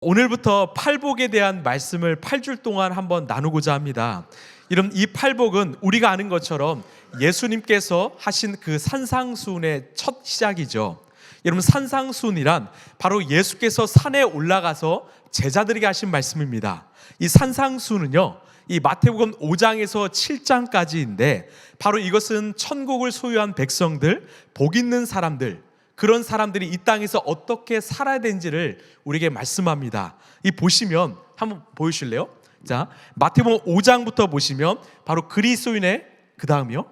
오늘부터 팔복에 대한 말씀을 8줄 동안 한번 나누고자 합니다. 이 팔복은 우리가 아는 것처럼 예수님께서 하신 그 산상수훈의 첫 시작이죠. 여러분, 산상수훈이란 바로 예수께서 산에 올라가서 제자들에게 하신 말씀입니다. 이 산상수훈은요, 이 마태복음 5장에서 7장까지인데 바로 이것은 천국을 소유한 백성들, 복 있는 사람들, 그런 사람들이 이 땅에서 어떻게 살아야 되는지를 우리에게 말씀합니다. 이 보시면 한번 보여주실래요? 자, 마태복음 5장부터 보시면 바로 그리스도인의, 그 다음이요,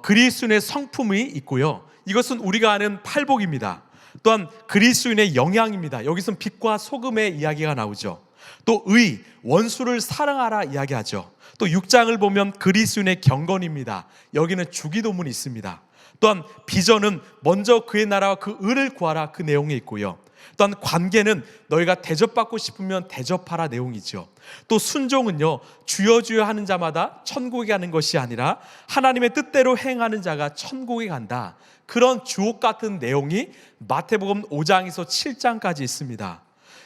그리스도인의 성품이 있고요. 이것은 우리가 아는 팔복입니다. 또한 그리스도인의 영향입니다. 여기서는 빛과 소금의 이야기가 나오죠. 또 의, 원수를 사랑하라 이야기하죠. 또 6장을 보면 그리스도인의 경건입니다. 여기는 주기도문이 있습니다. 또한 비전은 먼저 그의 나라와 그 의를 구하라, 그 내용이 있고요. 또한 관계는 너희가 대접받고 싶으면 대접하라 내용이죠. 또 순종은요, 주여 주여 하는 자마다 천국에 가는 것이 아니라 하나님의 뜻대로 행하는 자가 천국에 간다. 그런 주옥 같은 내용이 마태복음 5장에서 7장까지 있습니다.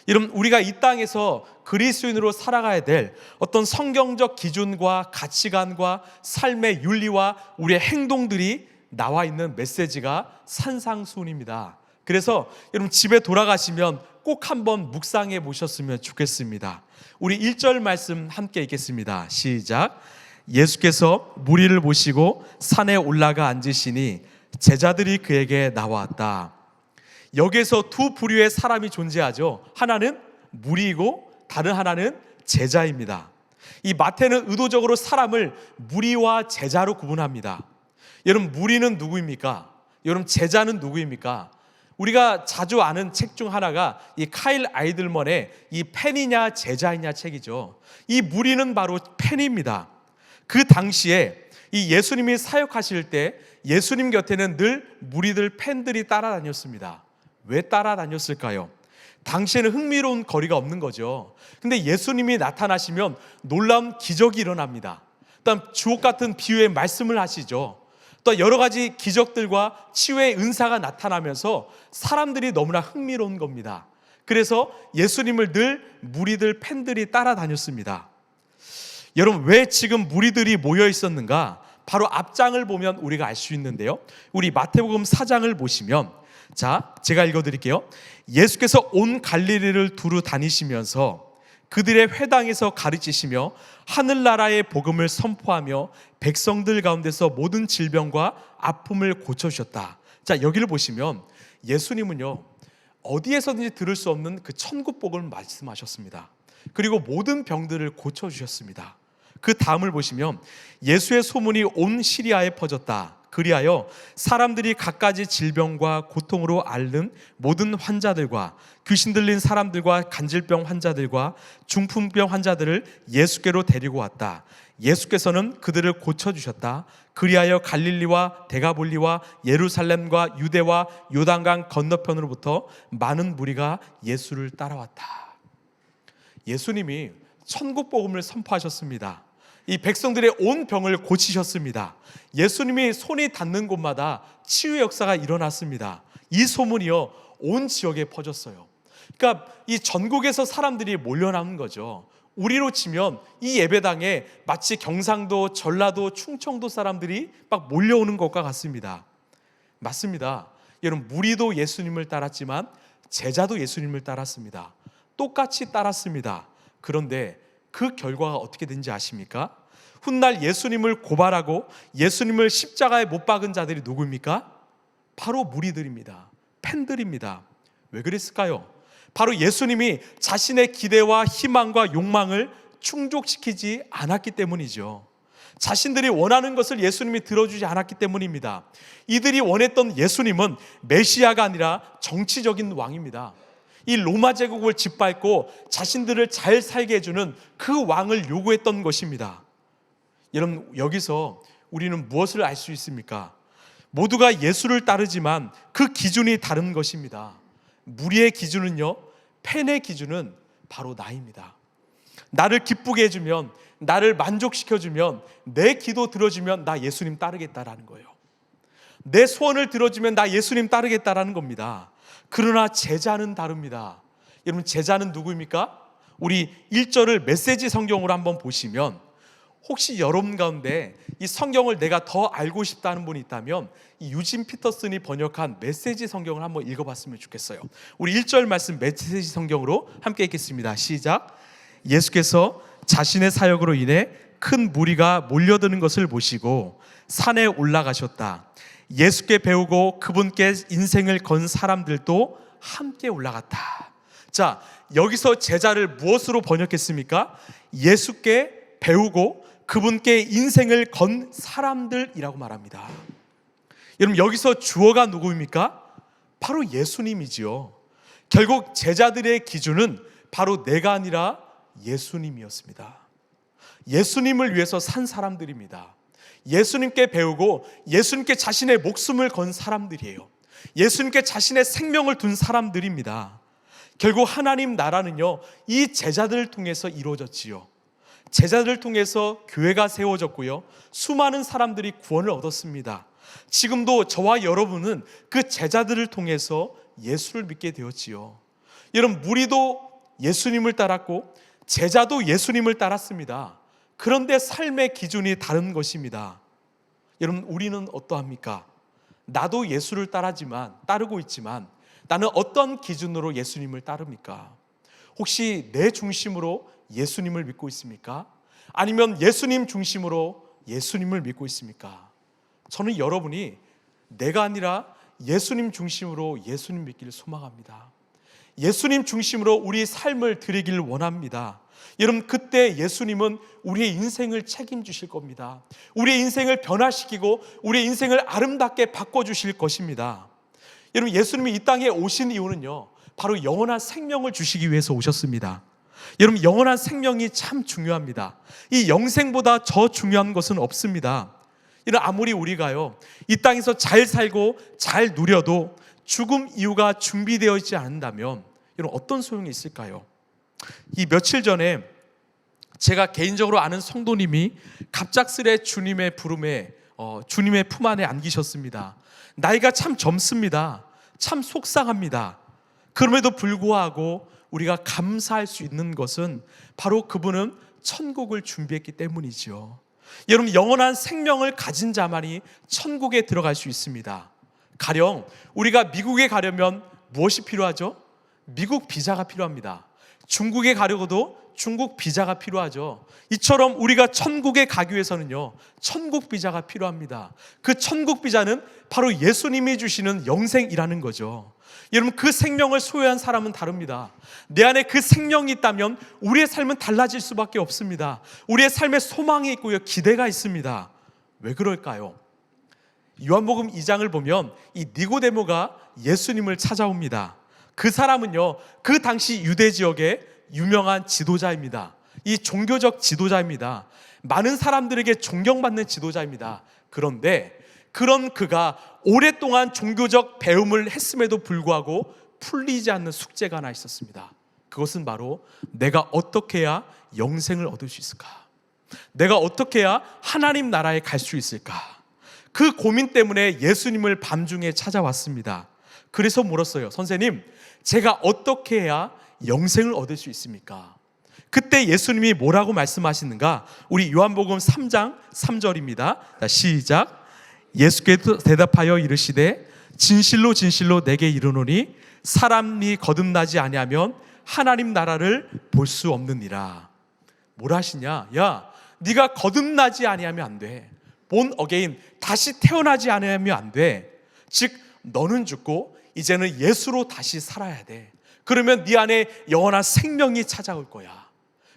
여러분, 우리가 이 땅에서 그리스도인으로 살아가야 될 어떤 성경적 기준과 가치관과 삶의 윤리와 우리의 행동들이 나와 있는 메시지가 산상수훈입니다. 그래서 여러분, 집에 돌아가시면 꼭 한번 묵상해 보셨으면 좋겠습니다. 우리 1절 말씀 함께 읽겠습니다. 시작. 예수께서 무리를 보시고 산에 올라가 앉으시니 제자들이 그에게 나왔다. 여기에서 두 부류의 사람이 존재하죠. 하나는 무리이고 다른 하나는 제자입니다. 이 마태는 의도적으로 사람을 무리와 제자로 구분합니다. 여러분, 무리는 누구입니까? 여러분, 제자는 누구입니까? 우리가 자주 아는 책 중 하나가 이 카일 아이들먼의 이 팬이냐 제자이냐 책이죠. 이 무리는 바로 팬입니다. 그 당시에 이 예수님이 사역하실 때 예수님 곁에는 늘 무리들, 팬들이 따라다녔습니다. 왜 따라다녔을까요? 당시에는 흥미로운 거리가 없는 거죠. 근데 예수님이 나타나시면 놀라운 기적이 일어납니다. 또한 주옥 같은 비유의 말씀을 하시죠. 또 여러 가지 기적들과 치유의 은사가 나타나면서 사람들이 너무나 흥미로운 겁니다. 그래서 예수님을 늘 무리들, 팬들이 따라다녔습니다. 여러분, 왜 지금 무리들이 모여 있었는가? 바로 앞장을 보면 우리가 알 수 있는데요. 우리 마태복음 4장을 보시면, 자, 제가 읽어드릴게요. 예수께서 온 갈릴리를 두루 다니시면서 그들의 회당에서 가르치시며 하늘나라의 복음을 선포하며 백성들 가운데서 모든 질병과 아픔을 고쳐주셨다. 자, 여기를 보시면 예수님은요, 어디에서든지 들을 수 없는 그 천국 복음을 말씀하셨습니다. 그리고 모든 병들을 고쳐주셨습니다. 그 다음을 보시면 예수의 소문이 온 시리아에 퍼졌다. 그리하여 사람들이 갖가지 질병과 고통으로 앓는 모든 환자들과 귀신 들린 사람들과 간질병 환자들과 중풍병 환자들을 예수께로 데리고 왔다. 예수께서는 그들을 고쳐주셨다. 그리하여 갈릴리와 데가볼리와 예루살렘과 유대와 요단강 건너편으로부터 많은 무리가 예수를 따라왔다. 예수님이 천국 복음을 선포하셨습니다. 이 백성들의 온 병을 고치셨습니다. 예수님이 손이 닿는 곳마다 치유의 역사가 일어났습니다. 이 소문이요, 온 지역에 퍼졌어요. 그러니까 이 전국에서 사람들이 몰려나온 거죠. 우리로 치면 이 예배당에 마치 경상도, 전라도, 충청도 사람들이 막 몰려오는 것과 같습니다. 맞습니다. 여러분, 무리도 예수님을 따랐지만 제자도 예수님을 따랐습니다. 똑같이 따랐습니다. 그런데 그 결과가 어떻게 된지 아십니까? 훗날 예수님을 고발하고 예수님을 십자가에 못 박은 자들이 누구입니까? 바로 무리들입니다. 팬들입니다. 왜 그랬을까요? 바로 예수님이 자신의 기대와 희망과 욕망을 충족시키지 않았기 때문이죠. 자신들이 원하는 것을 예수님이 들어주지 않았기 때문입니다. 이들이 원했던 예수님은 메시아가 아니라 정치적인 왕입니다. 이 로마 제국을 짓밟고 자신들을 잘 살게 해주는 그 왕을 요구했던 것입니다. 여러분, 여기서 우리는 무엇을 알 수 있습니까? 모두가 예수를 따르지만 그 기준이 다른 것입니다. 무리의 기준은요, 팬의 기준은 바로 나입니다. 나를 기쁘게 해주면, 나를 만족시켜주면, 내 기도 들어주면 나 예수님 따르겠다라는 거예요. 내 소원을 들어주면 나 예수님 따르겠다라는 겁니다. 그러나 제자는 다릅니다. 여러분, 제자는 누구입니까? 우리 1절을 메시지 성경으로 한번 보시면, 혹시 여러분 가운데 이 성경을 내가 더 알고 싶다는 분이 있다면 이 유진 피터슨이 번역한 메시지 성경을 한번 읽어봤으면 좋겠어요. 우리 1절 말씀 메시지 성경으로 함께 읽겠습니다. 시작. 예수께서 자신의 사역으로 인해 큰 무리가 몰려드는 것을 보시고 산에 올라가셨다. 예수께 배우고 그분께 인생을 건 사람들도 함께 올라갔다. 자, 여기서 제자를 무엇으로 번역했습니까? 예수께 배우고 그분께 인생을 건 사람들이라고 말합니다. 여러분, 여기서 주어가 누구입니까? 바로 예수님이지요. 결국 제자들의 기준은 바로 내가 아니라 예수님이었습니다. 예수님을 위해서 산 사람들입니다. 예수님께 배우고 예수님께 자신의 목숨을 건 사람들이에요. 예수님께 자신의 생명을 둔 사람들입니다. 결국 하나님 나라는요, 이 제자들을 통해서 이루어졌지요. 제자들을 통해서 교회가 세워졌고요, 수많은 사람들이 구원을 얻었습니다. 지금도 저와 여러분은 그 제자들을 통해서 예수를 믿게 되었지요. 여러분, 무리도 예수님을 따랐고 제자도 예수님을 따랐습니다. 그런데 삶의 기준이 다른 것입니다. 여러분, 우리는 어떠합니까? 나도 예수를 따르고 있지만 나는 어떤 기준으로 예수님을 따릅니까? 혹시 내 중심으로 예수님을 믿고 있습니까? 아니면 예수님 중심으로 예수님을 믿고 있습니까? 저는 여러분이 내가 아니라 예수님 중심으로 예수님 믿기를 소망합니다. 예수님 중심으로 우리 삶을 드리길 원합니다. 여러분, 그때 예수님은 우리의 인생을 책임지실 겁니다. 우리의 인생을 변화시키고 우리의 인생을 아름답게 바꿔주실 것입니다. 여러분, 예수님이 이 땅에 오신 이유는요, 바로 영원한 생명을 주시기 위해서 오셨습니다. 여러분, 영원한 생명이 참 중요합니다. 이 영생보다 더 중요한 것은 없습니다. 여러분, 아무리 우리가요, 이 땅에서 잘 살고 잘 누려도 죽음 이후가 준비되어 있지 않는다면 여러분, 어떤 소용이 있을까요? 이 며칠 전에 제가 개인적으로 아는 성도님이 갑작스레 주님의 부름에 주님의 품 안에 안기셨습니다. 나이가 참 젊습니다. 참 속상합니다. 그럼에도 불구하고 우리가 감사할 수 있는 것은 바로 그분은 천국을 준비했기 때문이지요. 여러분, 영원한 생명을 가진 자만이 천국에 들어갈 수 있습니다. 가령 우리가 미국에 가려면 무엇이 필요하죠? 미국 비자가 필요합니다. 중국에 가려고도 중국 비자가 필요하죠. 이처럼 우리가 천국에 가기 위해서는요, 천국 비자가 필요합니다. 그 천국 비자는 바로 예수님이 주시는 영생이라는 거죠. 여러분, 그 생명을 소유한 사람은 다릅니다. 내 안에 그 생명이 있다면 우리의 삶은 달라질 수밖에 없습니다. 우리의 삶에 소망이 있고요, 기대가 있습니다. 왜 그럴까요? 요한복음 2장을 보면 이 니고데모가 예수님을 찾아옵니다. 그 사람은요, 그 당시 유대 지역의 유명한 지도자입니다. 이 종교적 지도자입니다. 많은 사람들에게 존경받는 지도자입니다. 그런데 그런 그가 오랫동안 종교적 배움을 했음에도 불구하고 풀리지 않는 숙제가 하나 있었습니다. 그것은 바로 내가 어떻게 해야 영생을 얻을 수 있을까? 내가 어떻게 해야 하나님 나라에 갈 수 있을까? 그 고민 때문에 예수님을 밤중에 찾아왔습니다. 그래서 물었어요. 선생님, 제가 어떻게 해야 영생을 얻을 수 있습니까? 그때 예수님이 뭐라고 말씀하시는가? 우리 요한복음 3장 3절입니다. 시작. 예수께 대답하여 이르시되 진실로 진실로 내게 이르노니 사람이 거듭나지 아니하면 하나님 나라를 볼 수 없느니라. 뭐라 하시냐? 야, 네가 거듭나지 아니하면 안 돼. 본 어게인, 다시 태어나지 않으면 안 돼. 즉 너는 죽고 이제는 예수로 다시 살아야 돼. 그러면 네 안에 영원한 생명이 찾아올 거야.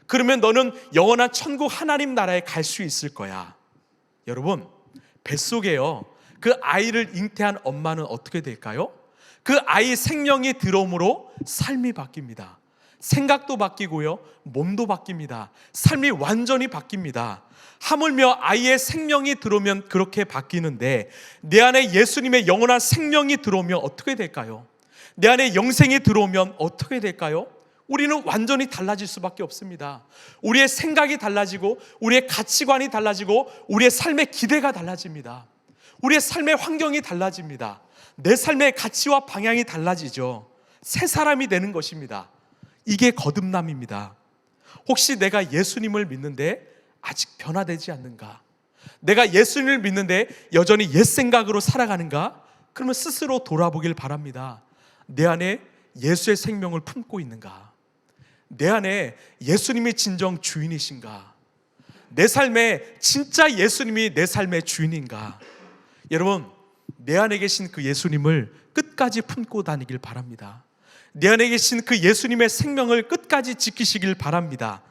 그러면 너는 영원한 천국 하나님 나라에 갈 수 있을 거야. 여러분, 뱃속에요, 그 아이를 잉태한 엄마는 어떻게 될까요? 그 아이 생명이 들어옴으로 삶이 바뀝니다. 생각도 바뀌고요, 몸도 바뀝니다. 삶이 완전히 바뀝니다. 하물며 아이의 생명이 들어오면 그렇게 바뀌는데 내 안에 예수님의 영원한 생명이 들어오면 어떻게 될까요? 내 안에 영생이 들어오면 어떻게 될까요? 우리는 완전히 달라질 수밖에 없습니다. 우리의 생각이 달라지고 우리의 가치관이 달라지고 우리의 삶의 기대가 달라집니다. 우리의 삶의 환경이 달라집니다. 내 삶의 가치와 방향이 달라지죠. 새 사람이 되는 것입니다. 이게 거듭남입니다. 혹시 내가 예수님을 믿는데 아직 변화되지 않는가? 내가 예수님을 믿는데 여전히 옛 생각으로 살아가는가? 그러면 스스로 돌아보길 바랍니다. 내 안에 예수의 생명을 품고 있는가? 내 안에 예수님이 진정 주인이신가? 내 삶에 진짜 예수님이 내 삶의 주인인가? 여러분, 내 안에 계신 그 예수님을 끝까지 품고 다니길 바랍니다. 내 안에 계신 그 예수님의 생명을 끝까지 지키시길 바랍니다.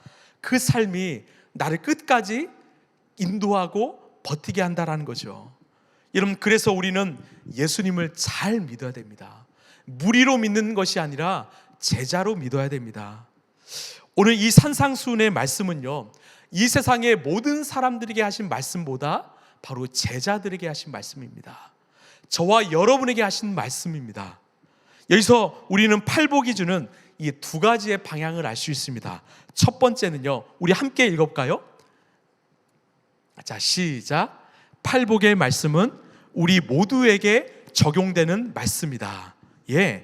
그 삶이 나를 끝까지 인도하고 버티게 한다라는 거죠. 여러분, 그래서 우리는 예수님을 잘 믿어야 됩니다. 무리로 믿는 것이 아니라 제자로 믿어야 됩니다. 오늘 이 산상수훈의 말씀은요, 이 세상의 모든 사람들에게 하신 말씀보다 바로 제자들에게 하신 말씀입니다. 저와 여러분에게 하신 말씀입니다. 여기서 우리는 팔복이 주는 이 두 가지의 방향을 알 수 있습니다. 첫 번째는요, 우리 함께 읽어볼까요? 자, 시작. 팔복의 말씀은 우리 모두에게 적용되는 말씀이다. 예,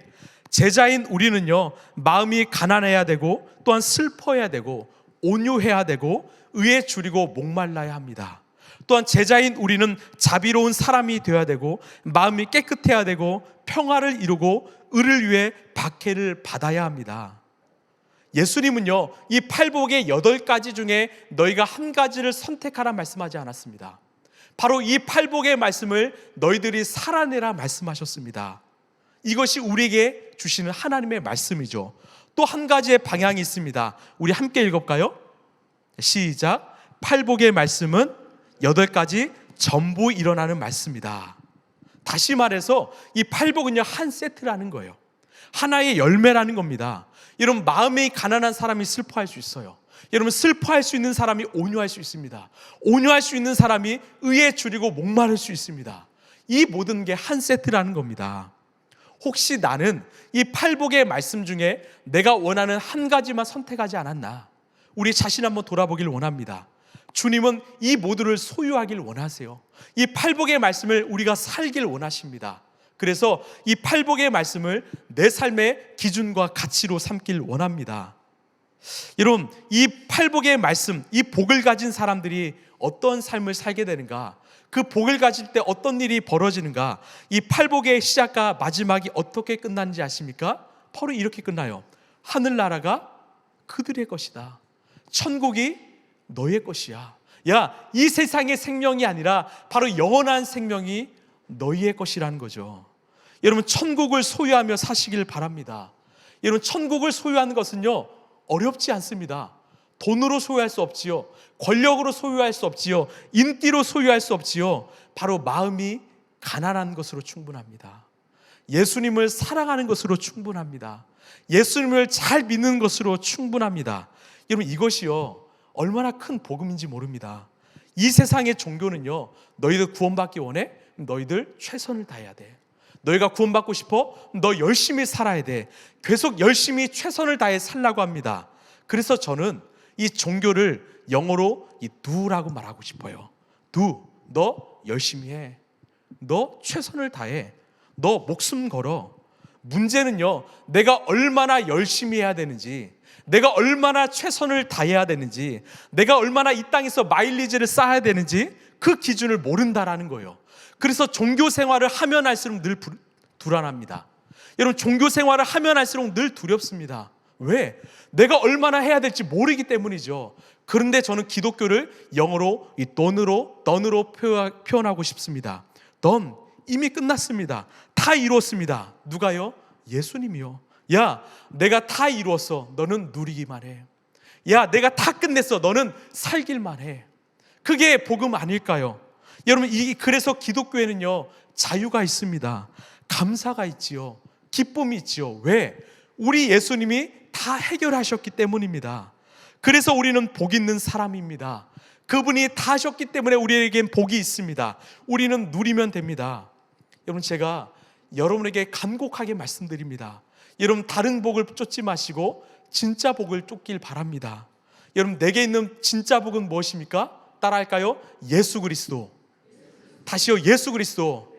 제자인 우리는요, 마음이 가난해야 되고 또한 슬퍼해야 되고 온유해야 되고 의에 줄이고 목말라야 합니다. 또한 제자인 우리는 자비로운 사람이 되어야 되고 마음이 깨끗해야 되고 평화를 이루고 의를 위해 박해를 받아야 합니다. 예수님은요, 이 팔복의 8가지 중에 너희가 한 가지를 선택하라 말씀하지 않았습니다. 바로 이 팔복의 말씀을 너희들이 살아내라 말씀하셨습니다. 이것이 우리에게 주시는 하나님의 말씀이죠. 또 한 가지의 방향이 있습니다. 우리 함께 읽어볼까요? 시작. 팔복의 말씀은 8가지 전부 일어나는 말씀이다. 다시 말해서 이 팔복은요, 한 세트라는 거예요. 하나의 열매라는 겁니다. 여러분, 마음이 가난한 사람이 슬퍼할 수 있어요. 여러분, 슬퍼할 수 있는 사람이 온유할 수 있습니다. 온유할 수 있는 사람이 의에 줄이고 목마를 수 있습니다. 이 모든 게 한 세트라는 겁니다. 혹시 나는 이 팔복의 말씀 중에 내가 원하는 한 가지만 선택하지 않았나? 우리 자신 한번 돌아보길 원합니다. 주님은 이 모두를 소유하길 원하세요. 이 팔복의 말씀을 우리가 살길 원하십니다. 그래서 이 팔복의 말씀을 내 삶의 기준과 가치로 삼길 원합니다. 여러분, 이 팔복의 말씀, 이 복을 가진 사람들이 어떤 삶을 살게 되는가? 그 복을 가질 때 어떤 일이 벌어지는가? 이 팔복의 시작과 마지막이 어떻게 끝나는지 아십니까? 바로 이렇게 끝나요. 하늘나라가 그들의 것이다. 천국이 너의 것이야. 야, 이 세상의 생명이 아니라 바로 영원한 생명이 너희의 것이라는 거죠. 여러분, 천국을 소유하며 사시길 바랍니다. 여러분, 천국을 소유하는 것은요, 어렵지 않습니다. 돈으로 소유할 수 없지요. 권력으로 소유할 수 없지요. 인기로 소유할 수 없지요. 바로 마음이 가난한 것으로 충분합니다. 예수님을 사랑하는 것으로 충분합니다. 예수님을 잘 믿는 것으로 충분합니다. 여러분, 이것이요, 얼마나 큰 복음인지 모릅니다. 이 세상의 종교는요, 너희들 구원받기 원해? 너희들 최선을 다해야 돼. 너희가 구원받고 싶어? 너 열심히 살아야 돼. 계속 열심히 최선을 다해 살라고 합니다. 그래서 저는 이 종교를 영어로 이 do라고 말하고 싶어요. do, 너 열심히 해. 너 최선을 다해. 너 목숨 걸어. 문제는요, 내가 얼마나 열심히 해야 되는지, 내가 얼마나 최선을 다해야 되는지, 내가 얼마나 이 땅에서 마일리지를 쌓아야 되는지 그 기준을 모른다라는 거예요. 그래서 종교 생활을 하면 할수록 늘 불안합니다. 여러분, 종교 생활을 하면 할수록 늘 두렵습니다. 왜? 내가 얼마나 해야 될지 모르기 때문이죠. 그런데 저는 기독교를 영어로 이 done으로 표현하고 싶습니다. done, 이미 끝났습니다. 다 이루었습니다. 누가요? 예수님이요. 야, 내가 다 이루었어. 너는 누리기만 해. 야, 내가 다 끝냈어. 너는 살길만 해. 그게 복음 아닐까요? 여러분, 그래서 기독교에는요, 자유가 있습니다. 감사가 있지요. 기쁨이 있지요. 왜? 우리 예수님이 다 해결하셨기 때문입니다. 그래서 우리는 복 있는 사람입니다. 그분이 다 하셨기 때문에 우리에겐 복이 있습니다. 우리는 누리면 됩니다. 여러분, 제가 여러분에게 간곡하게 말씀드립니다. 여러분, 다른 복을 쫓지 마시고 진짜 복을 쫓길 바랍니다. 여러분, 내게 있는 진짜 복은 무엇입니까? 따라할까요? 예수 그리스도. 다시요, 예수 그리스도.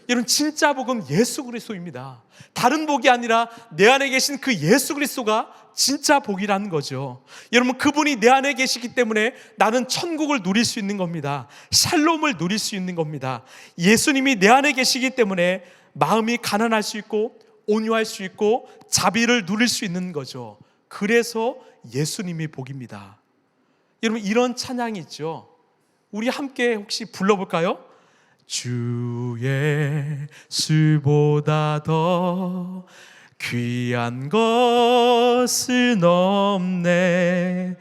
여러분, 진짜 복은 예수 그리스도입니다. 다른 복이 아니라 내 안에 계신 그 예수 그리스도가 진짜 복이라는 거죠. 여러분, 그분이 내 안에 계시기 때문에 나는 천국을 누릴 수 있는 겁니다. 샬롬을 누릴 수 있는 겁니다. 예수님이 내 안에 계시기 때문에 마음이 가난할 수 있고 온유할 수 있고 자비를 누릴 수 있는 거죠. 그래서 예수님이 복입니다. 여러분, 이런 찬양이 있죠. 우리 함께 혹시 불러볼까요? 주 예수보다 더 귀한 것은 없네.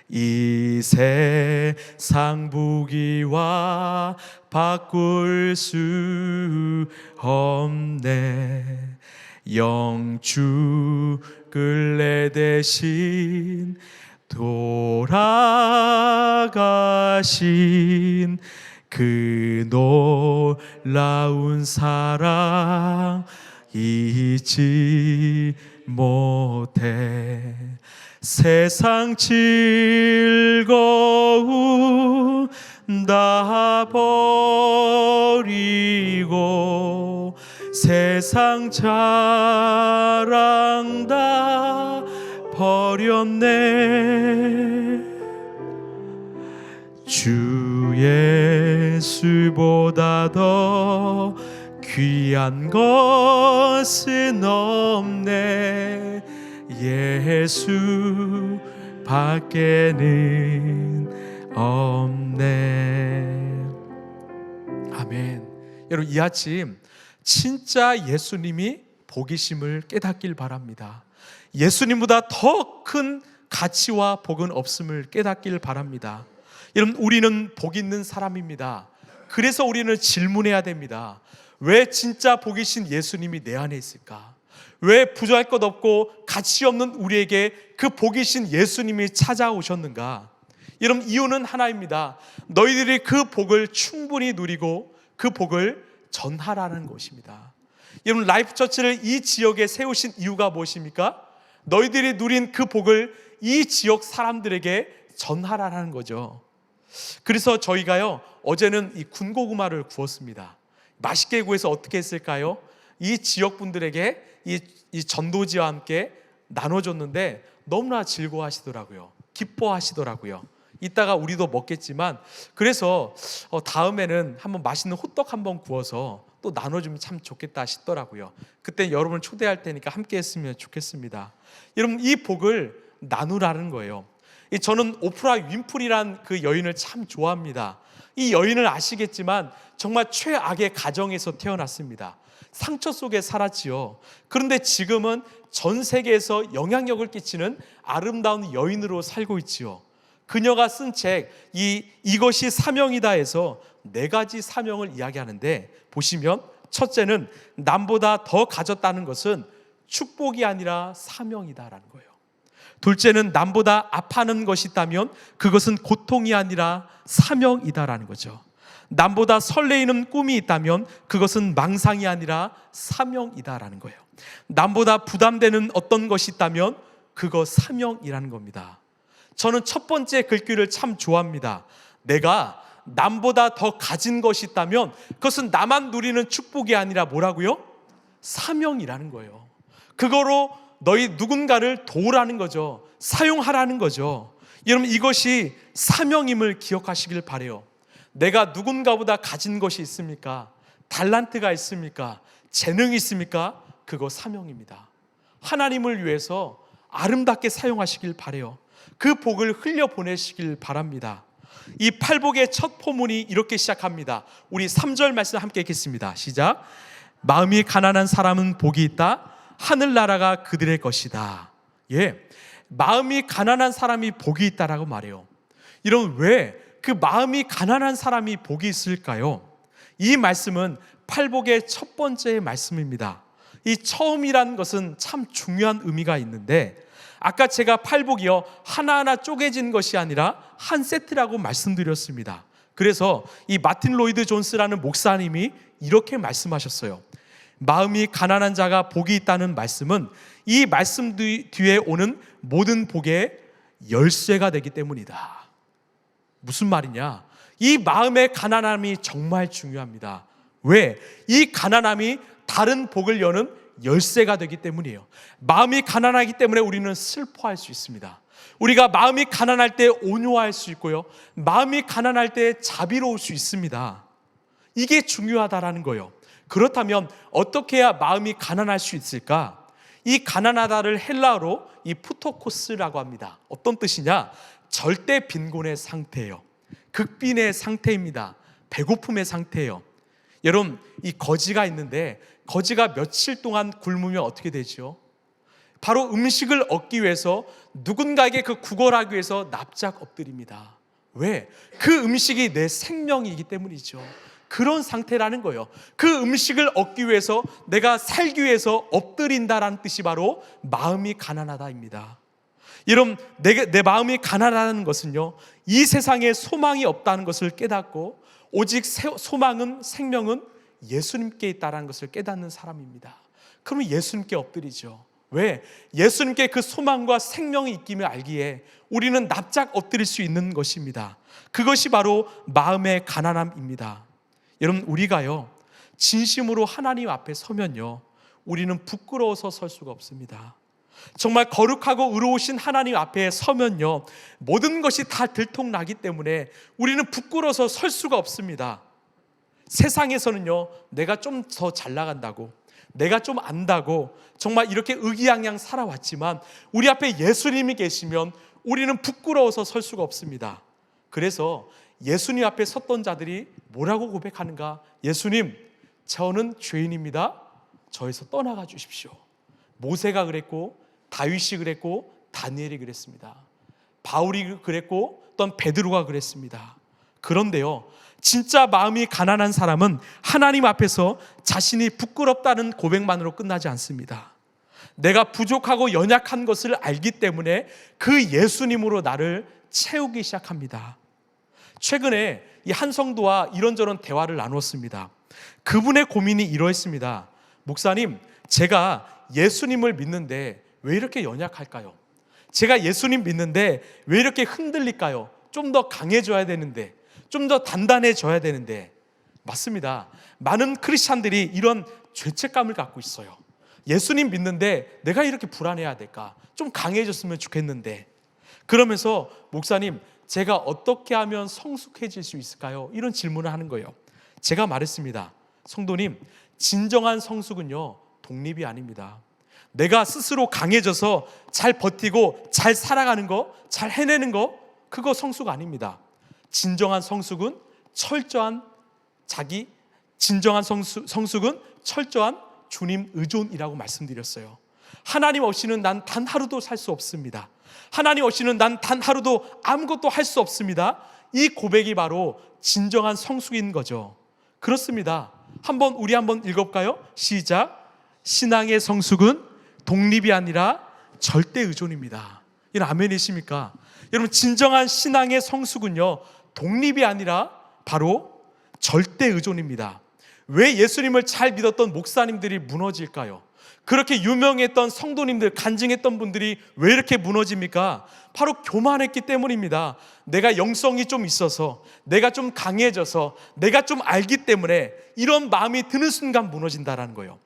이 세상 부귀와 바꿀 수 없네. 영축을 내 대신 돌아가신 그 놀라운 사랑 잊지 못해. 세상 즐거움 다 버리고 세상 자랑 다 버렸네. 주 예수보다 더 귀한 것은 없네. 예수 밖에는 없네. 아멘. 여러분, 이 아침 진짜 예수님이 복이심을 깨닫길 바랍니다. 예수님보다 더 큰 가치와 복은 없음을 깨닫길 바랍니다. 여러분, 우리는 복 있는 사람입니다. 그래서 우리는 질문해야 됩니다. 왜 진짜 복이신 예수님이 내 안에 있을까? 왜 부족할 것 없고 가치 없는 우리에게 그 복이신 예수님이 찾아오셨는가? 여러분, 이유는 하나입니다. 너희들이 그 복을 충분히 누리고 그 복을 전하라는 것입니다. 여러분, 라이프처치를 이 지역에 세우신 이유가 무엇입니까? 너희들이 누린 그 복을 이 지역 사람들에게 전하라는 거죠. 그래서 저희가요, 어제는 이 군고구마를 구웠습니다. 맛있게 구해서 어떻게 했을까요? 이 지역 분들에게 이 전도지와 함께 나눠줬는데 너무나 즐거워하시더라고요. 기뻐하시더라고요. 이따가 우리도 먹겠지만, 그래서 다음에는 한번 맛있는 호떡 한번 구워서 또 나눠주면 참 좋겠다 싶더라고요. 그때 여러분을 초대할 테니까 함께 했으면 좋겠습니다. 여러분, 이 복을 나누라는 거예요. 저는 오프라 윈프리란 그 여인을 참 좋아합니다. 이 여인을 아시겠지만 정말 최악의 가정에서 태어났습니다. 상처 속에 살았지요. 그런데 지금은 전 세계에서 영향력을 끼치는 아름다운 여인으로 살고 있지요. 그녀가 쓴 책 이것이 사명이다 해서 4가지 사명을 이야기하는데, 보시면 첫째는 남보다 더 가졌다는 것은 축복이 아니라 사명이다라는 거예요. 둘째는 남보다 아파하는 것이 있다면 그것은 고통이 아니라 사명이다라는 거죠. 남보다 설레이는 꿈이 있다면 그것은 망상이 아니라 사명이다라는 거예요. 남보다 부담되는 어떤 것이 있다면 그거 사명이라는 겁니다. 저는 첫 번째 글귀를 참 좋아합니다. 내가 남보다 더 가진 것이 있다면 그것은 나만 누리는 축복이 아니라 뭐라고요? 사명이라는 거예요. 그거로 너희 누군가를 도우라는 거죠. 사용하라는 거죠. 여러분, 이것이 사명임을 기억하시길 바라요. 내가 누군가보다 가진 것이 있습니까? 달란트가 있습니까? 재능이 있습니까? 그거 사명입니다. 하나님을 위해서 아름답게 사용하시길 바라요. 그 복을 흘려보내시길 바랍니다. 이 팔복의 첫 포문이 이렇게 시작합니다. 우리 3절 말씀 함께 읽겠습니다. 시작. 마음이 가난한 사람은 복이 있다. 하늘나라가 그들의 것이다. 예, 마음이 가난한 사람이 복이 있다라고 말해요. 이런 왜 그 마음이 가난한 사람이 복이 있을까요? 이 말씀은 팔복의 첫 번째 말씀입니다. 이 처음이라는 것은 참 중요한 의미가 있는데, 아까 제가 팔복이요 하나하나 쪼개진 것이 아니라 한 세트라고 말씀드렸습니다. 그래서 이 마틴 로이드 존스라는 목사님이 이렇게 말씀하셨어요. 마음이 가난한 자가 복이 있다는 말씀은 이 말씀 뒤에 오는 모든 복의 열쇠가 되기 때문이다. 무슨 말이냐? 이 마음의 가난함이 정말 중요합니다. 왜? 이 가난함이 다른 복을 여는 열쇠가 되기 때문이에요. 마음이 가난하기 때문에 우리는 슬퍼할 수 있습니다. 우리가 마음이 가난할 때 온유할 수 있고요, 마음이 가난할 때 자비로울 수 있습니다. 이게 중요하다라는 거예요. 그렇다면 어떻게 해야 마음이 가난할 수 있을까? 이 가난하다를 헬라어로 이 푸토코스라고 합니다. 어떤 뜻이냐? 절대 빈곤의 상태예요. 극빈의 상태입니다. 배고픔의 상태예요. 여러분, 이 거지가 있는데 거지가 며칠 동안 굶으면 어떻게 되죠? 바로 음식을 얻기 위해서 누군가에게 그 구걸하기 위해서 납작 엎드립니다. 왜? 그 음식이 내 생명이기 때문이죠. 그런 상태라는 거예요. 그 음식을 얻기 위해서, 내가 살기 위해서 엎드린다라는 뜻이 바로 마음이 가난하다입니다. 여러분, 내 마음이 가난하다는 것은요, 이 세상에 소망이 없다는 것을 깨닫고 오직 소망은, 생명은 예수님께 있다는 것을 깨닫는 사람입니다. 그러면 예수님께 엎드리죠. 왜? 예수님께 그 소망과 생명이 있음을 알기에 우리는 납작 엎드릴 수 있는 것입니다. 그것이 바로 마음의 가난함입니다. 여러분, 우리가요 진심으로 하나님 앞에 서면요, 우리는 부끄러워서 설 수가 없습니다. 정말 거룩하고 의로우신 하나님 앞에 서면요, 모든 것이 다 들통나기 때문에 우리는 부끄러워서 설 수가 없습니다. 세상에서는요, 내가 좀 더 잘 나간다고, 내가 좀 안다고 정말 이렇게 의기양양 살아왔지만 우리 앞에 예수님이 계시면 우리는 부끄러워서 설 수가 없습니다. 그래서 예수님 앞에 섰던 자들이 뭐라고 고백하는가? 예수님, 저는 죄인입니다. 저에서 떠나가 주십시오. 모세가 그랬고, 다윗이 그랬고, 다니엘이 그랬습니다. 바울이 그랬고, 또 베드로가 그랬습니다. 그런데요, 진짜 마음이 가난한 사람은 하나님 앞에서 자신이 부끄럽다는 고백만으로 끝나지 않습니다. 내가 부족하고 연약한 것을 알기 때문에 그 예수님으로 나를 채우기 시작합니다. 최근에 이 한 성도와 이런저런 대화를 나눴습니다. 그분의 고민이 이러했습니다. 목사님, 제가 예수님을 믿는데 왜 이렇게 연약할까요? 제가 예수님 믿는데 왜 이렇게 흔들릴까요? 좀 더 강해져야 되는데, 좀 더 단단해져야 되는데. 맞습니다. 많은 크리스찬들이 이런 죄책감을 갖고 있어요. 예수님 믿는데 내가 이렇게 불안해야 될까? 좀 강해졌으면 좋겠는데. 그러면서 목사님, 제가 어떻게 하면 성숙해질 수 있을까요? 이런 질문을 하는 거예요. 제가 말했습니다. 성도님, 진정한 성숙은요, 독립이 아닙니다. 내가 스스로 강해져서 잘 버티고 잘 살아가는 거, 잘 해내는 거, 그거 성숙 아닙니다. 진정한 성숙은 철저한 성숙은 철저한 주님 의존이라고 말씀드렸어요. 하나님 없이는 난 단 하루도 살 수 없습니다. 하나님 없이는 난 단 하루도 아무것도 할 수 없습니다. 이 고백이 바로 진정한 성숙인 거죠. 그렇습니다. 우리 한번 읽어볼까요? 시작. 신앙의 성숙은 독립이 아니라 절대 의존입니다. 이런 아멘이십니까? 여러분, 진정한 신앙의 성숙은요, 독립이 아니라 바로 절대 의존입니다. 왜 예수님을 잘 믿었던 목사님들이 무너질까요? 그렇게 유명했던 성도님들, 간증했던 분들이 왜 이렇게 무너집니까? 바로 교만했기 때문입니다. 내가 영성이 좀 있어서, 내가 좀 강해져서, 내가 좀 알기 때문에 이런 마음이 드는 순간 무너진다는 거예요.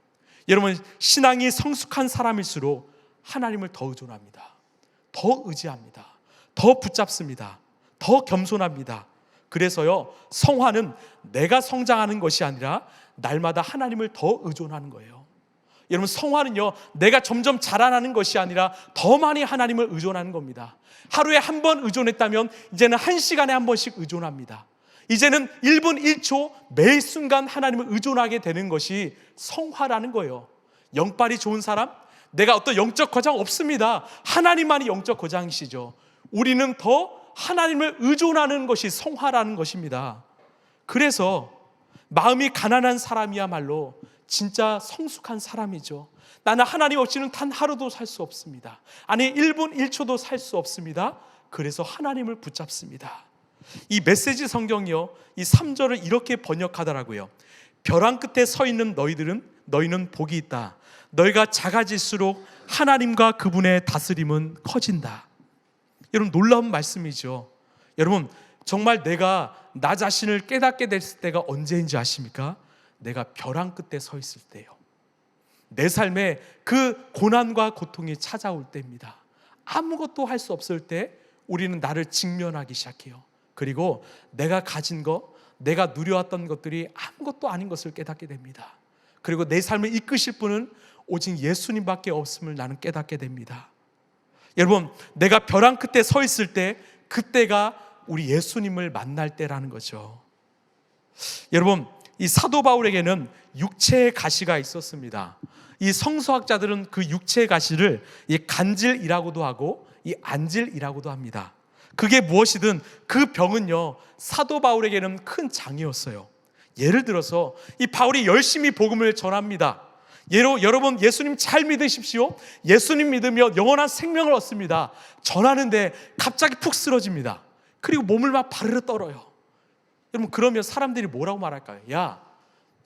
여러분, 신앙이 성숙한 사람일수록 하나님을 더 의존합니다. 더 의지합니다. 더 붙잡습니다. 더 겸손합니다. 그래서요, 성화는 내가 성장하는 것이 아니라 날마다 하나님을 더 의존하는 거예요. 여러분, 성화는요, 내가 점점 자라나는 것이 아니라 더 많이 하나님을 의존하는 겁니다. 하루에 한 번 의존했다면 이제는 1시간에 한 번씩 의존합니다. 이제는 1분 1초 매 순간 하나님을 의존하게 되는 것이 성화라는 거예요. 영빨이 좋은 사람, 내가 어떤 영적 거장 없습니다. 하나님만이 영적 거장이시죠. 우리는 더 하나님을 의존하는 것이 성화라는 것입니다. 그래서 마음이 가난한 사람이야말로 진짜 성숙한 사람이죠. 나는 하나님 없이는 단 하루도 살 수 없습니다. 아니, 1분 1초도 살 수 없습니다. 그래서 하나님을 붙잡습니다. 이 메시지 성경이요, 이 3절을 이렇게 번역하더라고요. 벼랑 끝에 서 있는 너희는 복이 있다. 너희가 작아질수록 하나님과 그분의 다스림은 커진다. 여러분, 놀라운 말씀이죠. 여러분, 정말 내가 나 자신을 깨닫게 됐을 때가 언제인지 아십니까? 내가 벼랑 끝에 서 있을 때요. 내 삶에 그 고난과 고통이 찾아올 때입니다. 아무것도 할 수 없을 때 우리는 나를 직면하기 시작해요. 그리고 내가 가진 것, 내가 누려왔던 것들이 아무것도 아닌 것을 깨닫게 됩니다. 그리고 내 삶을 이끄실 분은 오직 예수님밖에 없음을 나는 깨닫게 됩니다. 여러분, 내가 벼랑 끝에 서 있을 때 그때가 우리 예수님을 만날 때라는 거죠. 여러분, 이 사도 바울에게는 육체의 가시가 있었습니다. 이 성서학자들은 그 육체의 가시를 이 간질이라고도 하고 이 안질이라고도 합니다. 그게 무엇이든 그 병은요, 사도 바울에게는 큰 장이었어요. 예를 들어서 이 바울이 열심히 복음을 전합니다. 여러분, 예수님 잘 믿으십시오. 예수님 믿으며 영원한 생명을 얻습니다. 전하는데 갑자기 푹 쓰러집니다. 그리고 몸을 막 바르르 떨어요. 여러분, 그러면 사람들이 뭐라고 말할까요? 야,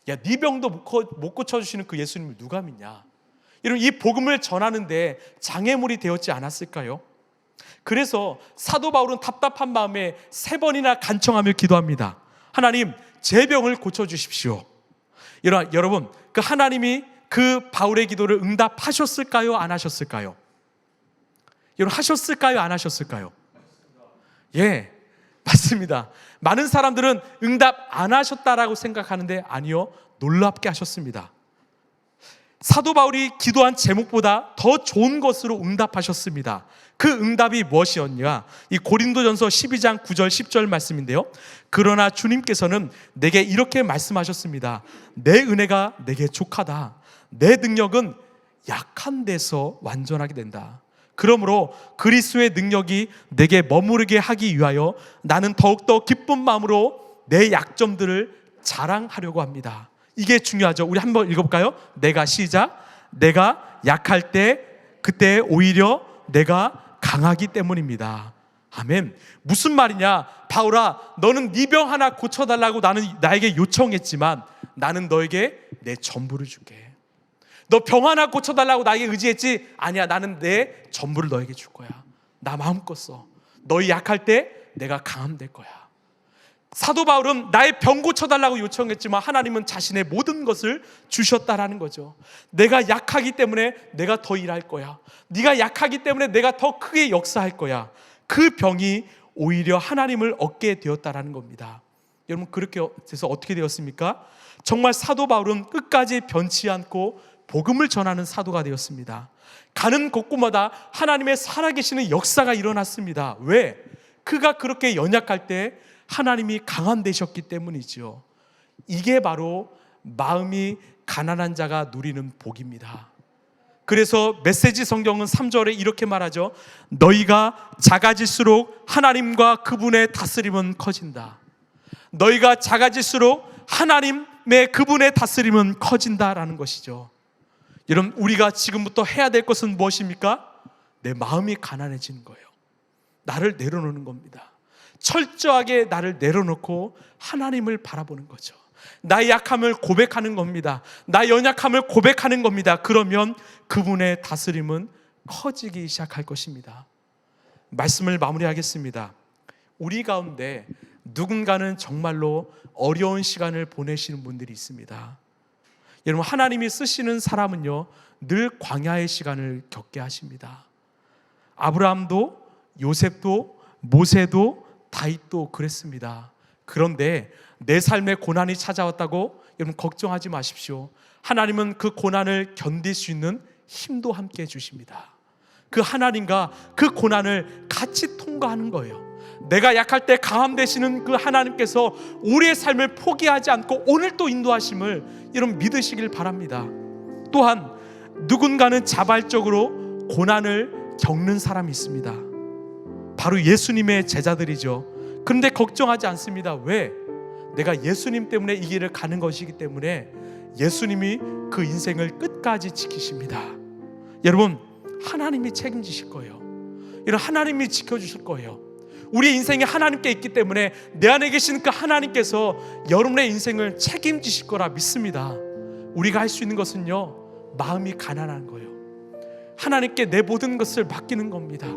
네 병도 못 고쳐주시는 그 예수님을 누가 믿냐? 여러분, 이 복음을 전하는데 장애물이 되었지 않았을까요? 그래서 사도 바울은 답답한 마음에 3번이나 간청하며 기도합니다. 하나님, 제 병을 고쳐주십시오. 여러분, 그 하나님이 그 바울의 기도를 응답하셨을까요? 안 하셨을까요? 여러분, 하셨을까요? 안 하셨을까요? 예, 맞습니다. 많은 사람들은 응답 안 하셨다라고 생각하는데 아니요, 놀랍게 하셨습니다. 사도 바울이 기도한 제목보다 더 좋은 것으로 응답하셨습니다. 그 응답이 무엇이었냐? 이 고린도전서 12장 9절 10절 말씀인데요. 그러나 주님께서는 내게 이렇게 말씀하셨습니다. 내 은혜가 내게 족하다. 내 능력은 약한 데서 완전하게 된다. 그러므로 그리스도의 능력이 내게 머무르게 하기 위하여 나는 더욱더 기쁜 마음으로 내 약점들을 자랑하려고 합니다. 이게 중요하죠. 우리 한번 읽어볼까요? 내가 약할 때 그때 오히려 내가 강하기 때문입니다. 아멘. 무슨 말이냐? 바울아, 너는 네 병 하나 고쳐달라고 나에게 요청했지만 나는 너에게 내 전부를 줄게. 너 병 하나 고쳐달라고 나에게 의지했지? 아니야, 나는 내 전부를 너에게 줄 거야. 나 마음껏 써. 너희 약할 때 내가 강함 될 거야. 사도 바울은 나의 병 고쳐달라고 요청했지만 하나님은 자신의 모든 것을 주셨다라는 거죠. 내가 약하기 때문에 내가 더 일할 거야. 네가 약하기 때문에 내가 더 크게 역사할 거야. 그 병이 오히려 하나님을 얻게 되었다라는 겁니다. 여러분, 그렇게 돼서 어떻게 되었습니까? 정말 사도 바울은 끝까지 변치 않고 복음을 전하는 사도가 되었습니다. 가는 곳곳마다 하나님의 살아계시는 역사가 일어났습니다. 왜? 그가 그렇게 연약할 때 하나님이 강한 되셨기 때문이죠. 이게 바로 마음이 가난한 자가 누리는 복입니다. 그래서 메시지 성경은 3절에 이렇게 말하죠. 너희가 작아질수록 하나님과 그분의 다스림은 커진다. 너희가 작아질수록 하나님의 그분의 다스림은 커진다라는 것이죠. 여러분, 우리가 지금부터 해야 될 것은 무엇입니까? 내 마음이 가난해지는 거예요. 나를 내려놓는 겁니다. 철저하게 나를 내려놓고 하나님을 바라보는 거죠. 나의 약함을 고백하는 겁니다. 나의 연약함을 고백하는 겁니다. 그러면 그분의 다스림은 커지기 시작할 것입니다. 말씀을 마무리하겠습니다. 우리 가운데 누군가는 정말로 어려운 시간을 보내시는 분들이 있습니다. 여러분, 하나님이 쓰시는 사람은요, 늘 광야의 시간을 겪게 하십니다. 아브라함도, 요셉도, 모세도, 다윗도 그랬습니다. 그런데 내 삶에 고난이 찾아왔다고 여러분 걱정하지 마십시오. 하나님은 그 고난을 견딜 수 있는 힘도 함께 해주십니다. 그 하나님과 그 고난을 같이 통과하는 거예요. 내가 약할 때 강함 되시는 그 하나님께서 우리의 삶을 포기하지 않고 오늘 또 인도하심을 여러분 믿으시길 바랍니다. 또한 누군가는 자발적으로 고난을 겪는 사람이 있습니다. 바로 예수님의 제자들이죠. 그런데 걱정하지 않습니다. 왜? 내가 예수님 때문에 이 길을 가는 것이기 때문에 예수님이 그 인생을 끝까지 지키십니다. 여러분, 하나님이 책임지실 거예요. 여러분, 하나님이 지켜주실 거예요. 우리 인생이 하나님께 있기 때문에 내 안에 계신 그 하나님께서 여러분의 인생을 책임지실 거라 믿습니다. 우리가 할 수 있는 것은요, 마음이 가난한 거예요. 하나님께 내 모든 것을 맡기는 겁니다.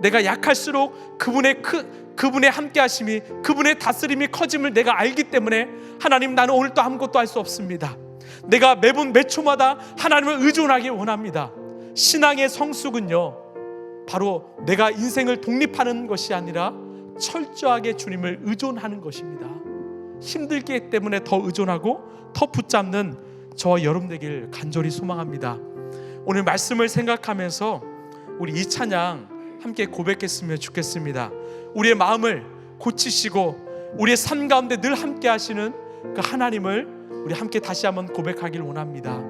내가 약할수록 그분의 함께 하심이, 그분의 다스림이 커짐을 내가 알기 때문에 하나님, 나는 오늘 또 아무것도 할 수 없습니다. 내가 매분 매 초마다 하나님을 의존하기 원합니다. 신앙의 성숙은요, 바로 내가 인생을 독립하는 것이 아니라 철저하게 주님을 의존하는 것입니다. 힘들기 때문에 더 의존하고 더 붙잡는 저와 여러분 되길 간절히 소망합니다. 오늘 말씀을 생각하면서 우리 이 찬양 함께 고백했으면 좋겠습니다. 우리의 마음을 고치시고 우리의 삶 가운데 늘 함께 하시는 그 하나님을 우리 함께 다시 한번 고백하길 원합니다.